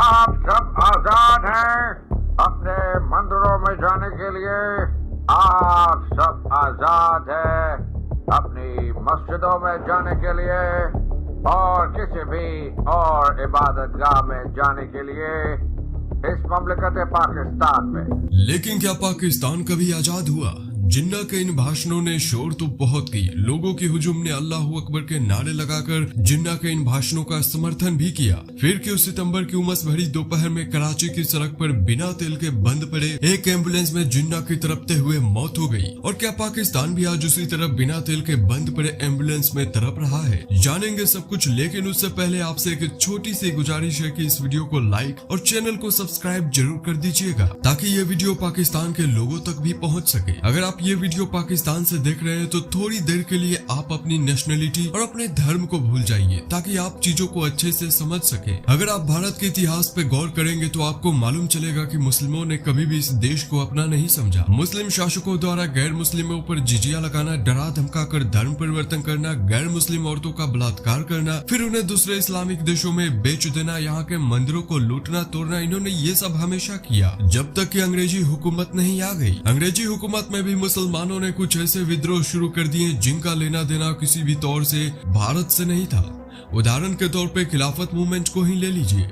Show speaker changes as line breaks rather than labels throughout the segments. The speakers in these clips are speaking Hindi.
आप सब आजाद हैं अपने मंदिरों में जाने के लिए। आप सब आजाद हैं अपनी मस्जिदों में जाने के लिए और किसी भी और इबादतगाह में जाने के लिए इस ममलकत पाकिस्तान में।
लेकिन क्या पाकिस्तान कभी आजाद हुआ? जिन्ना के इन भाषणों ने शोर तो बहुत की। लोगों की हुजूम ने अल्लाह अकबर के नारे लगाकर जिन्ना के इन भाषणों का समर्थन भी किया। फिर क्यों सितंबर की उमस भरी दोपहर में कराची की सड़क पर बिना तेल के बंद पड़े एक एम्बुलेंस में जिन्ना की तड़पते हुए मौत हो गई। और क्या पाकिस्तान भी आज उसी तरह बिना तेल के बंद पड़े एम्बुलेंस में तड़प रहा है? जानेंगे सब कुछ, लेकिन उससे पहले आपसे एक छोटी सी गुजारिश है कि इस वीडियो को लाइक और चैनल को सब्सक्राइब जरूर कर दीजिएगा ताकि ये वीडियो पाकिस्तान के लोगों तक भी पहुँच सके। अगर आप ये वीडियो पाकिस्तान से देख रहे हैं तो थोड़ी देर के लिए आप अपनी नेशनलिटी और अपने धर्म को भूल जाइए ताकि आप चीजों को अच्छे से समझ सके। अगर आप भारत के इतिहास पे गौर करेंगे तो आपको मालूम चलेगा कि मुस्लिमों ने कभी भी इस देश को अपना नहीं समझा। मुस्लिम शासकों द्वारा गैर मुस्लिमों पर जिजिया लगाना, डरा धमका कर धर्म परिवर्तन करना, गैर मुस्लिम औरतों का बलात्कार करना, फिर उन्हें दूसरे इस्लामिक देशों में बेच देना, यहाँ के मंदिरों को लूटना तोड़ना, इन्होंने ये सब हमेशा किया जब तक कि अंग्रेजी हुकूमत नहीं आ गई। अंग्रेजी हुकूमत में भी मुसलमानों ने कुछ ऐसे विद्रोह शुरू कर दिए जिनका लेना देना किसी भी तौर से भारत से नहीं था। उदाहरण के तौर पे खिलाफत मूवमेंट को ही ले लीजिए।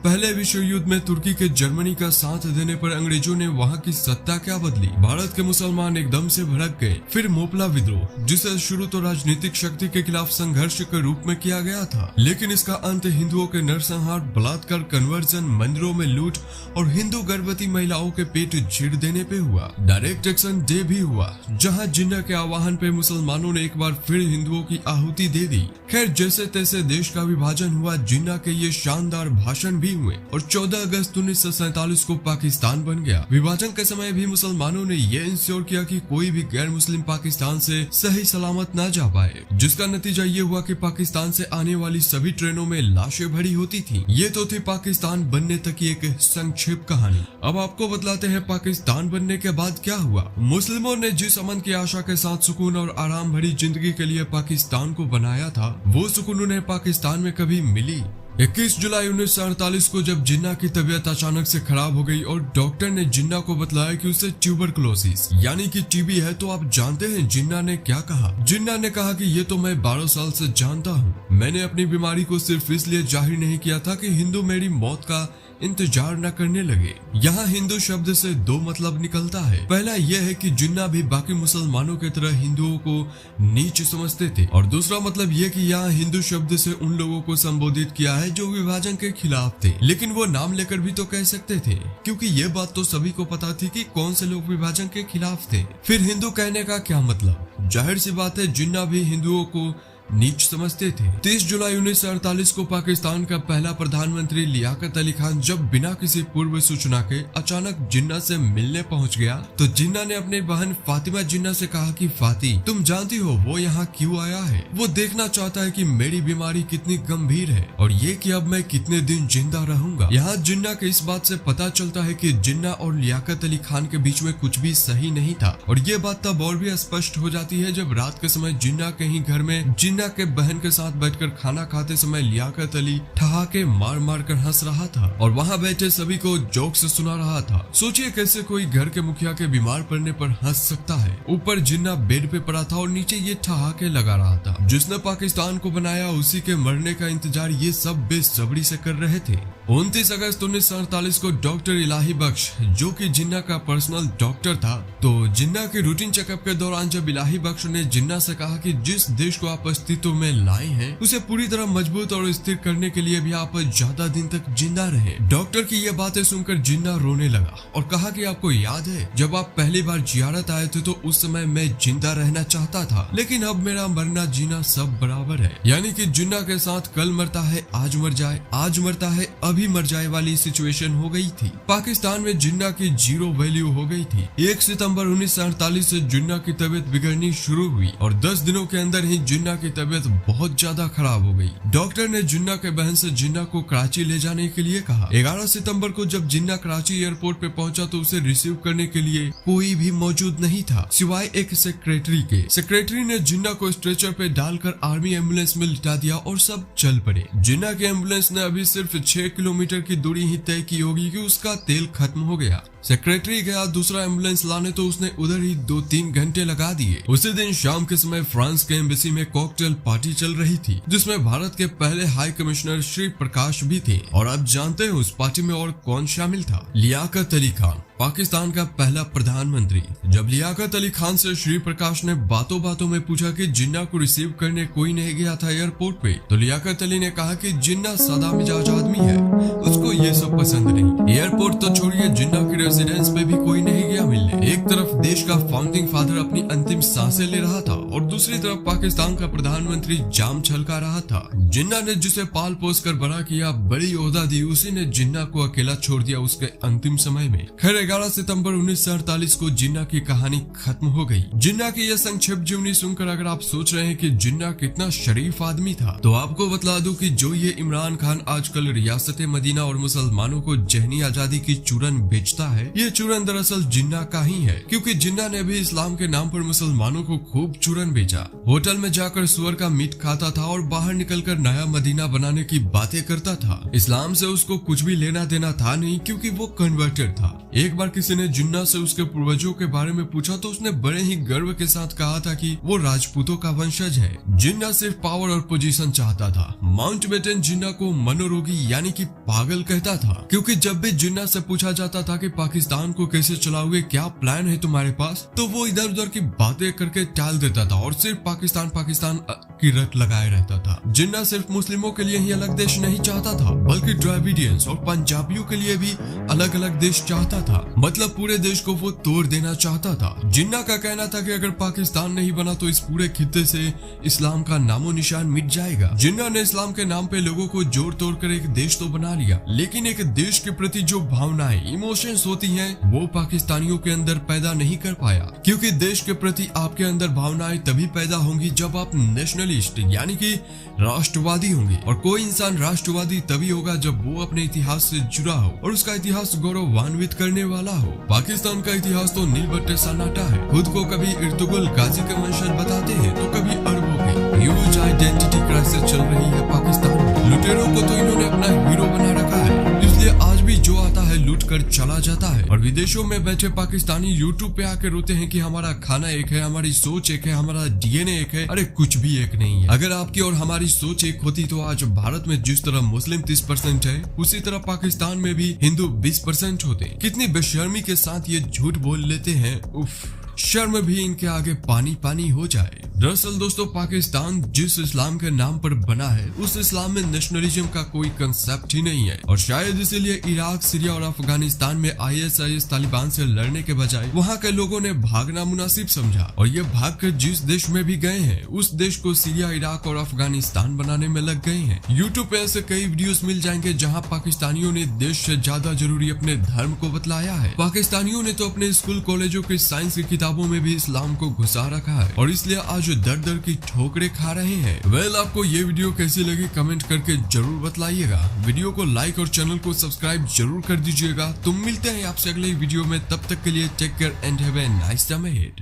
पहले विश्व युद्ध में तुर्की के जर्मनी का साथ देने पर अंग्रेजों ने वहां की सत्ता क्या बदली? भारत के मुसलमान एकदम से भड़क गए। फिर मोपला विद्रोह, जिसे शुरू तो राजनीतिक शक्ति के खिलाफ संघर्ष के रूप में किया गया था, लेकिन इसका अंत हिंदुओं के नरसंहार, बलात्कार, कन्वर्जन, मंदिरों में लूट और हिंदू गर्भवती महिलाओं के पेट चीर देने पे हुआ। डायरेक्ट एक्शन डे भी हुआ, जहाँ जिन्ना के आह्वान पे मुसलमानों ने एक बार फिर हिंदुओं की आहुति दे दी। खैर, जैसे तैसे देश का विभाजन हुआ, जिन्ना के ये शानदार भाषण भी हुए और 14 अगस्त 1947 को पाकिस्तान बन गया। विभाजन के समय भी मुसलमानों ने ये इंश्योर किया कि कोई भी गैर मुस्लिम पाकिस्तान से सही सलामत ना जा पाए, जिसका नतीजा ये हुआ कि पाकिस्तान से आने वाली सभी ट्रेनों में लाशें भरी होती थी। ये तो थी पाकिस्तान बनने तक की एक संक्षिप्त कहानी। अब आपको बतलाते हैं पाकिस्तान बनने के बाद क्या हुआ। मुस्लिमों ने जिस अमन की आशा के साथ सुकून और आराम भरी जिंदगी के लिए पाकिस्तान को बनाया था, वो सुकून उन्हें पाकिस्तान में कभी मिली। 21 जुलाई 1948 को जब जिन्ना की तबीयत अचानक से खराब हो गई और डॉक्टर ने जिन्ना को बतलाया कि उसे ट्यूबरकुलोसिस यानी कि टीबी है, तो आप जानते हैं जिन्ना ने क्या कहा? जिन्ना ने कहा कि ये तो मैं 12 साल से जानता हूँ। मैंने अपनी बीमारी को सिर्फ इसलिए जाहिर नहीं किया था कि हिंदू मेरी मौत का इंतजार न करने लगे। यहाँ हिंदू शब्द से दो मतलब निकलता है। पहला यह है कि जिन्ना भी बाकी मुसलमानों की तरह हिंदुओं को नीच समझते थे, और दूसरा मतलब यह कि यहाँ हिंदू शब्द से उन लोगों को संबोधित किया है जो विभाजन के खिलाफ थे, लेकिन वो नाम लेकर भी तो कह सकते थे, क्योंकि ये बात तो सभी को पता थी कि कौन से लोग विभाजन के खिलाफ थे। फिर हिंदू कहने का क्या मतलब? जाहिर सी बात है, जिन्ना भी हिंदुओं को नीच समझते थे। 30 जुलाई 1948 को पाकिस्तान का पहला प्रधानमंत्री लियाकत अली खान जब बिना किसी पूर्व सूचना के अचानक जिन्ना से मिलने पहुंच गया, तो जिन्ना ने अपनी बहन फातिमा जिन्ना से कहा कि फाती, तुम जानती हो वो यहाँ क्यों आया है? वो देखना चाहता है कि मेरी बीमारी कितनी गंभीर है और ये कि अब मैं कितने दिन जिंदा रहूंगा। यहाँ जिन्ना के इस बात से पता चलता है कि जिन्ना और लियाकत अली खान के बीच में कुछ भी सही नहीं था, और ये बात तब और भी स्पष्ट हो जाती है जब रात के समय जिन्ना कहीं घर में जिन्ना के बहन के साथ बैठकर खाना खाते समय लियाकत अली ठहाके मार मार कर हंस रहा था और वहाँ बैठे सभी को जोक्स सुना रहा था। सोचिए कैसे कोई घर के मुखिया के बीमार पड़ने पर हंस सकता है। ऊपर जिन्ना बेड पे पड़ा था और नीचे ये ठहाके लगा रहा था। जिसने पाकिस्तान को बनाया उसी के मरने का इंतजार ये सब बेसब्री से कर रहे थे। 29 अगस्त 1948 को डॉक्टर इलाही बख्श, जो कि जिन्ना का पर्सनल डॉक्टर था, तो जिन्ना के रूटीन चेकअप के दौरान जब इलाही बख्श ने जिन्ना से कहा कि जिस देश को आप अस्तित्व में लाए हैं उसे पूरी तरह मजबूत और स्थिर करने के लिए भी आप ज्यादा दिन तक जिंदा रहे। डॉक्टर की ये बातें सुनकर जिन्ना रोने लगा और कहा कि आपको याद है जब आप पहली बार जियारत आए थे तो उस समय मैं जिंदा रहना चाहता था, लेकिन अब मेरा मरना जीना सब बराबर है। यानी कि जिन्ना के साथ कल मरता है आज मर जाए, आज मरता है अभी मर जाए वाली सिचुएशन हो गई थी। पाकिस्तान में जिन्ना की जीरो वैल्यू हो गई थी। 1 सितंबर 1948 से जिन्ना की तबीयत बिगड़नी शुरू हुई और 10 दिनों के अंदर ही जिन्ना की तबीयत बहुत ज्यादा खराब हो गई। डॉक्टर ने जिन्ना के बहन से जिन्ना को कराची ले जाने के लिए कहा। 11 सितंबर को जब जिन्ना कराची एयरपोर्ट पे पहुंचा तो उसे रिसीव करने के लिए कोई भी मौजूद नहीं था सिवाय एक सेक्रेटरी के। सेक्रेटरी ने जिन्ना को स्ट्रेचर पे डालकर आर्मी एम्बुलेंस में लिटा दिया और सब चल पड़े। जिन्ना के एम्बुलेंस ने अभी सिर्फ 6 किलोमीटर की दूरी ही तय की होगी कि उसका तेल खत्म हो गया। सेक्रेटरी गया दूसरा एम्बुलेंस लाने तो उसने उधर ही 2-3 घंटे लगा दिए। उसी दिन शाम के समय फ्रांस के एम्बेसी में कॉकटेल पार्टी चल रही थी जिसमें भारत के पहले हाई कमिश्नर श्री प्रकाश भी थे। और आप जानते हैं उस पार्टी में और कौन शामिल था? लियाकत अली खान, पाकिस्तान का पहला प्रधानमंत्री। जब लियाकत अली खान से श्री प्रकाश ने बातों बातों में पूछा कि जिन्ना को रिसीव करने कोई नहीं गया था एयरपोर्ट पे, तो लियाकत अली ने कहा कि जिन्ना सादा मिजाज आदमी है, उसको ये सब पसंद नहीं। एयरपोर्ट तो छोड़िए, जिन्ना की रेजिडेंस पे भी कोई नहीं गया मिलने। एक तरफ देश का फाउंडिंग फादर अपनी अंतिम सांसें ले रहा था और दूसरी तरफ पाकिस्तान का प्रधानमंत्री जाम छलका रहा था। जिन्ना ने जिसे पाल पोस कर बड़ा किया, बड़ी ओहदा दी, उसी ने जिन्ना को अकेला छोड़ दिया उसके अंतिम समय में। खैर 11 सितंबर 1948 को जिन्ना की कहानी खत्म हो गई। जिन्ना की यह संक्षिप्त जीवनी सुनकर अगर आप सोच रहे हैं कि जिन्ना कितना शरीफ आदमी था, तो आपको बतला दूं कि जो ये इमरान खान आजकल रियासत मदीना और मुसलमानों को जहनी आजादी की चूरन बेचता है, ये चूरन दरअसल जिन्ना का ही है। क्योंकि जिन्ना ने भी इस्लाम के नाम पर मुसलमानों को खूब चूरन बेचा। होटल में जाकर सुअर का मीट खाता था और बाहर निकलकर नया मदीना बनाने की बातें करता था। इस्लाम से उसको कुछ भी लेना देना था नहीं क्योंकि वो कन्वर्टेड था। एक बार किसी ने जिन्ना से उसके पूर्वजों के बारे में पूछा तो उसने बड़े ही गर्व के साथ कहा था कि वो राजपूतों का वंशज है। जिन्ना सिर्फ पावर और पोजीशन चाहता था। माउंटबेटन जिन्ना को मनोरोगी यानी कि पागल कहता था, क्योंकि जब भी जिन्ना से पूछा जाता था कि पाकिस्तान को कैसे चलाओगे, क्या प्लान है तुम्हारे पास, तो वो इधर उधर की बातें करके टाल देता था और सिर्फ पाकिस्तान पाकिस्तान की रट लगाए रहता था। जिन्ना सिर्फ मुस्लिमों के लिए ही अलग देश नहीं चाहता था, बल्कि द्रविडियंस और पंजाबियों के लिए भी अलग अलग देश चाहता था। मतलब पूरे देश को वो तोड़ देना चाहता था। जिन्ना का कहना था कि अगर पाकिस्तान नहीं बना तो इस पूरे खित्ते से इस्लाम का नामो निशान मिट जाएगा। जिन्ना ने इस्लाम के नाम पे लोगों को जोड़ तोड़ कर एक देश तो बना लिया, लेकिन एक देश के प्रति जो भावनाएं, इमोशंस होती हैं, वो पाकिस्तानियों के अंदर पैदा नहीं कर पाया। क्योंकि देश के प्रति आपके अंदर भावनाएं तभी पैदा होंगी जब आप नेशनलिस्ट यानी कि राष्ट्रवादी होंगे। और कोई इंसान राष्ट्रवादी तभी होगा जब वो अपने इतिहास से जुड़ा हो और उसका इतिहास गौरवान्वित करने वाला हो। पाकिस्तान का इतिहास तो नील बट्टे सन्नाटा है। खुद को कभी इर्तुगुल गाजी के वंशज बताते हैं तो कभी अरबों के। ह्यूज आइडेंटिटी क्राइसिस चल रही है पाकिस्तान में। लुटेरों को तो इन्होंने अपना हीरो बना रखा है, इसलिए आज भी जो आता है लूट कर चला जाता है। और विदेशों में बैठे पाकिस्तानी यूट्यूब पे आकर रोते हैं कि हमारा खाना एक है, हमारी सोच एक है, हमारा डीएनए एक है। अरे कुछ भी एक नहीं है। अगर आपकी और हमारी सोच एक होती तो आज भारत में जिस तरह मुस्लिम 30% है, उसी तरह पाकिस्तान में भी हिंदू 20% होते। कितनी बेशर्मी के साथ ये झूठ बोल लेते हैं, उफ, शर्म भी इनके आगे पानी पानी हो जाए। दरअसल दोस्तों, पाकिस्तान जिस इस्लाम के नाम पर बना है, उस इस्लाम में नेशनलिज्म का कोई कंसेप्ट ही नहीं है। और शायद इसीलिए इराक, सीरिया और अफगानिस्तान में ISIS तालिबान से लड़ने के बजाय वहाँ के लोगों ने भागना मुनासिब समझा और ये भागकर जिस देश में भी गए हैं, उस देश को सीरिया, इराक और अफगानिस्तान बनाने में लग गए हैं। यूट्यूब पे ऐसे कई वीडियोस मिल जाएंगे जहाँ पाकिस्तानियों ने देश से ज्यादा जरूरी अपने धर्म को बतलाया है। पाकिस्तानियों ने तो अपने स्कूल कॉलेजों की साइंस की किताबों में भी इस्लाम को घुसा रखा है और इसलिए आज दर दर की ठोकरें खा रहे हैं। वेल, आपको ये वीडियो कैसी लगी कमेंट करके जरूर बतलाइएगा। वीडियो को लाइक और चैनल को सब्सक्राइब जरूर कर दीजिएगा। तुम मिलते हैं आपसे अगले वीडियो में, तब तक के लिए take care and have a nice time ahead.